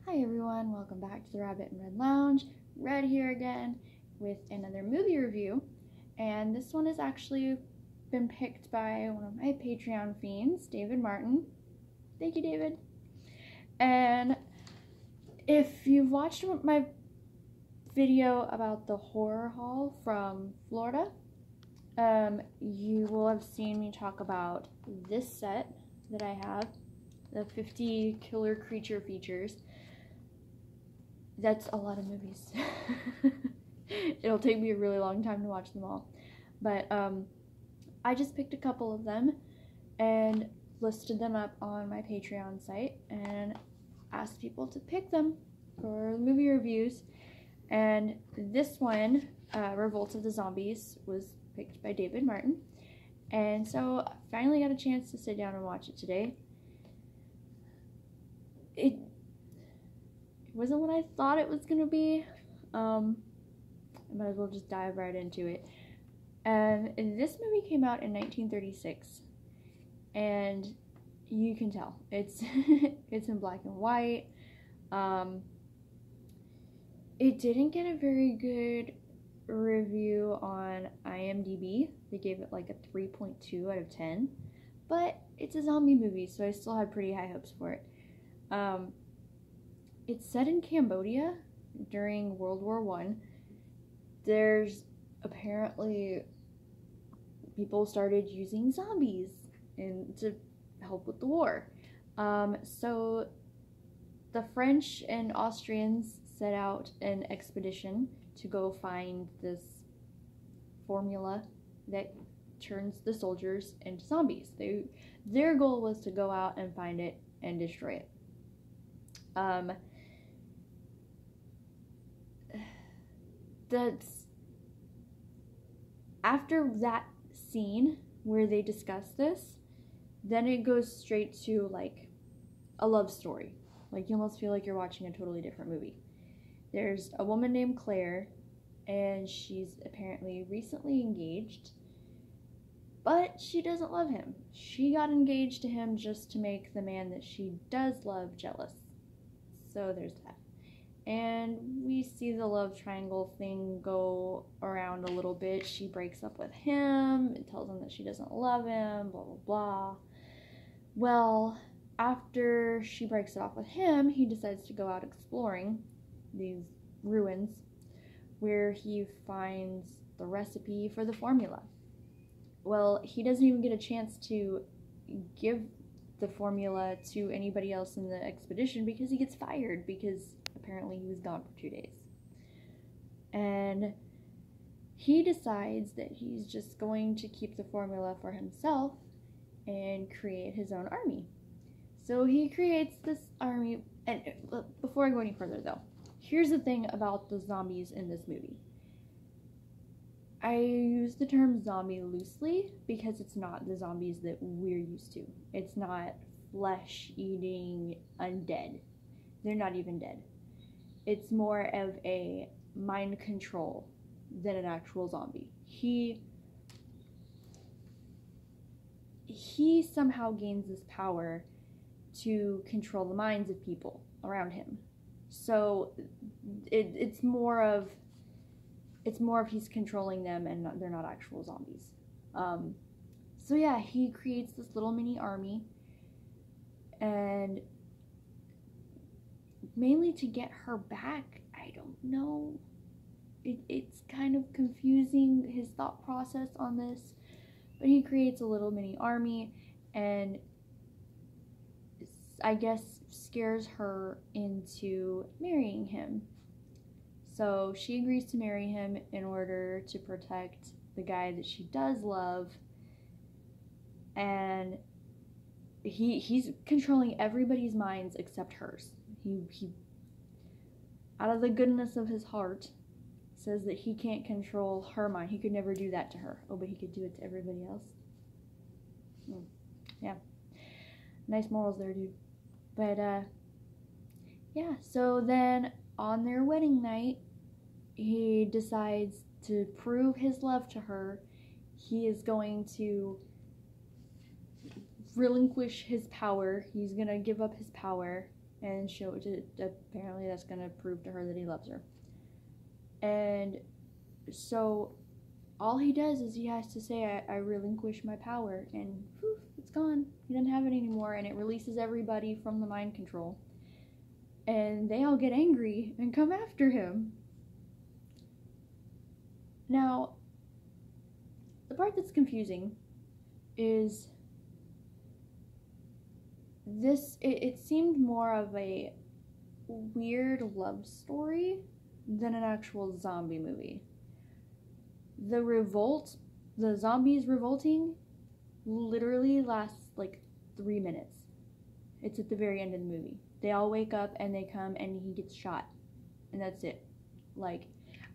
Hi everyone, welcome back to the Rabbit and Red Lounge. Red here again with another movie review, and this one has actually been picked by one of my Patreon fiends, David Martin. Thank you, David. And if you've watched my video about the horror hall from Florida, you will have seen me talk about this set that I have, the 50 killer creature features. That's a lot of movies. It'll take me a really long time to watch them all. But I just picked a couple of them and listed them up on my Patreon site and asked people to pick them for movie reviews. And this one, Revolt of the Zombies, was picked by David Martin. And so I finally got a chance to sit down and watch it today. It wasn't what I thought it was going to be. I might as well just dive right into it. And this movie came out in 1936, and you can tell it's it's in black and white. It didn't get a very good review on IMDb. They gave it like a 3.2 out of 10, but it's a zombie movie, so I still had pretty high hopes for it. It's set in Cambodia during World War I. There's apparently people started using zombies to help with the war. So the French and Austrians set out an expedition to go find this formula that turns the soldiers into zombies. Their goal was to go out and find it and destroy it. That's after that scene where they discuss this, then it goes straight to like a love story. Like, you almost feel like you're watching a totally different movie. There's a woman named Claire, and she's apparently recently engaged, but she doesn't love him. She got engaged to him just to make the man that she does love jealous. So there's that. And we see the love triangle thing go around a little bit. She breaks up with him and tells him that she doesn't love him, blah, blah, blah. Well, after she breaks it off with him, he decides to go out exploring these ruins where he finds the recipe for the formula. Well, he doesn't even get a chance to give the formula to anybody else in the expedition because he gets fired because apparently he was gone for 2 days. And he decides that he's just going to keep the formula for himself and create his own army. So he creates this army, and before I go any further though, here's the thing about the zombies in this movie. I use the term zombie loosely because it's not the zombies that we're used to. It's not flesh-eating undead. They're not even dead. It's more of a mind control than an actual zombie. He somehow gains this power to control the minds of people around him. So it's more of he's controlling them and they're not actual zombies. So yeah, he creates this little mini army, and mainly to get her back. I don't know. It's kind of confusing, his thought process on this, but he creates a little mini army and I guess scares her into marrying him. So she agrees to marry him in order to protect the guy that she does love, and he's controlling everybody's minds except hers. He out of the goodness of his heart says that he can't control her mind. He could never do that to her. Oh, but he could do it to everybody else. Yeah, nice morals there, dude. But yeah, so then on their wedding night, he decides to prove his love to her. He is going to relinquish his power. He's going to give up his power and apparently that's going to prove to her that he loves her. And so all he does is he has to say, I relinquish my power, and whew, it's gone. He doesn't have it anymore, and it releases everybody from the mind control. And they all get angry and come after him. Now, the part that's confusing is this, it seemed more of a weird love story than an actual zombie movie. The revolt, the zombies revolting, literally lasts like 3 minutes. It's at the very end of the movie. They all wake up and they come and he gets shot. And that's it. Like,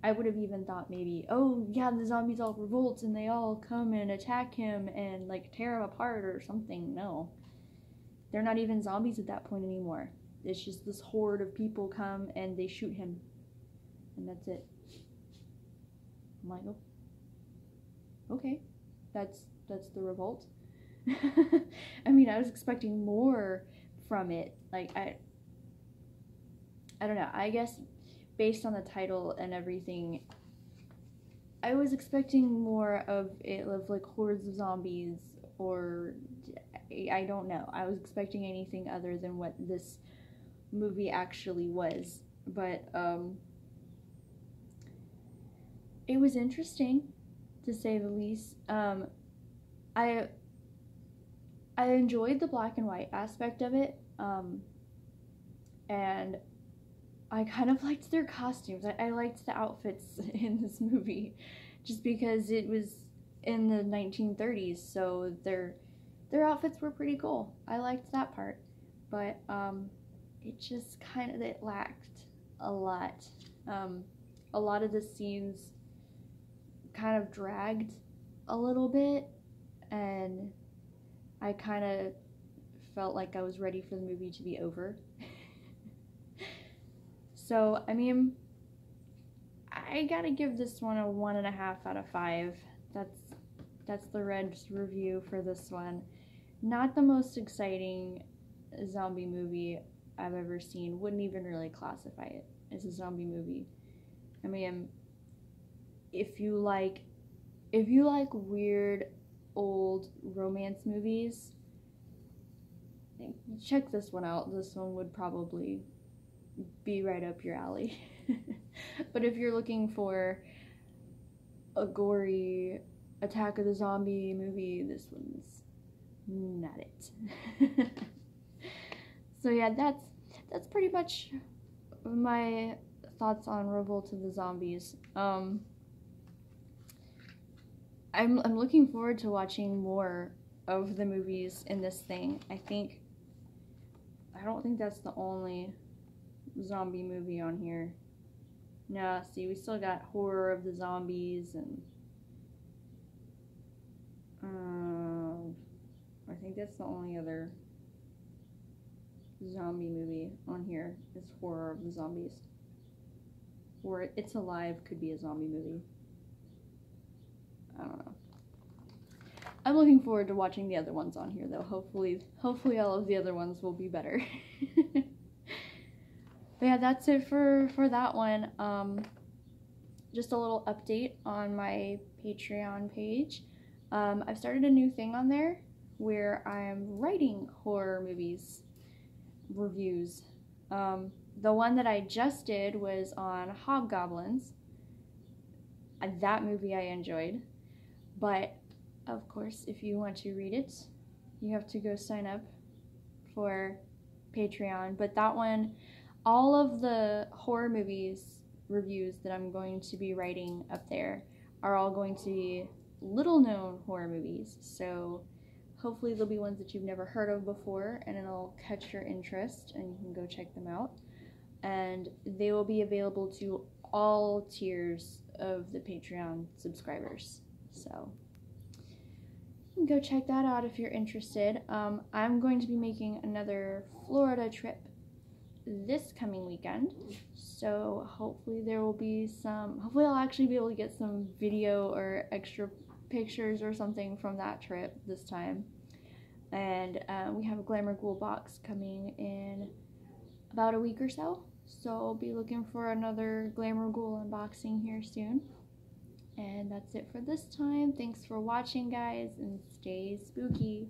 I would have even thought maybe, oh yeah, the zombies all revolt and they all come and attack him and like tear him apart or something. No. They're not even zombies at that point anymore. It's just this horde of people come and they shoot him. And that's it. I'm like, oh, okay. That's the revolt. I mean, I was expecting more from it. Like, I don't know. I guess based on the title and everything, I was expecting more of it, of like hordes of zombies, or I don't know. I was expecting anything other than what this movie actually was. But it was interesting, to say the least. I enjoyed the black and white aspect of it, and I kind of liked their costumes. I liked the outfits in this movie, just because it was in the 1930s, so their outfits were pretty cool. I liked that part, but it just kind of, it lacked a lot. A lot of the scenes kind of dragged a little bit, and I kind of felt like I was ready for the movie to be over. So, I mean, I gotta give this one a 1.5 out of 5. That's the Red's review for this one. Not the most exciting zombie movie I've ever seen. Wouldn't even really classify it as a zombie movie. I mean, if you like weird old romance movies, check this one out. This one would probably be right up your alley. But if you're looking for a gory Attack of the Zombie movie, this one's not it. So yeah, that's pretty much my thoughts on Revolt of the Zombies. I'm looking forward to watching more of the movies in this thing. I don't think that's the only zombie movie on here. No, see, we still got Horror of the Zombies, and I think that's the only other zombie movie on here is Horror of the Zombies. Or It's Alive could be a zombie movie. I don't know. I'm looking forward to watching the other ones on here, though. Hopefully all of the other ones will be better. But yeah, that's it for that one. Just a little update on my Patreon page. I've started a new thing on there where I'm writing horror movies reviews. The one that I just did was on Hobgoblins. That movie I enjoyed. But, of course, if you want to read it, you have to go sign up for Patreon. But that one, all of the horror movies reviews that I'm going to be writing up there are all going to be little-known horror movies. So hopefully they'll be ones that you've never heard of before, and it'll catch your interest, and you can go check them out. And they will be available to all tiers of the Patreon subscribers. So you can go check that out if you're interested. I'm going to be making another Florida trip this coming weekend, so hopefully there will be hopefully I'll actually be able to get some video or extra pictures or something from that trip this time. And we have a Glamour Ghoul box coming in about a week or so. So I'll be looking for another Glamour Ghoul unboxing here soon. And that's it for this time. Thanks for watching, guys, and stay spooky.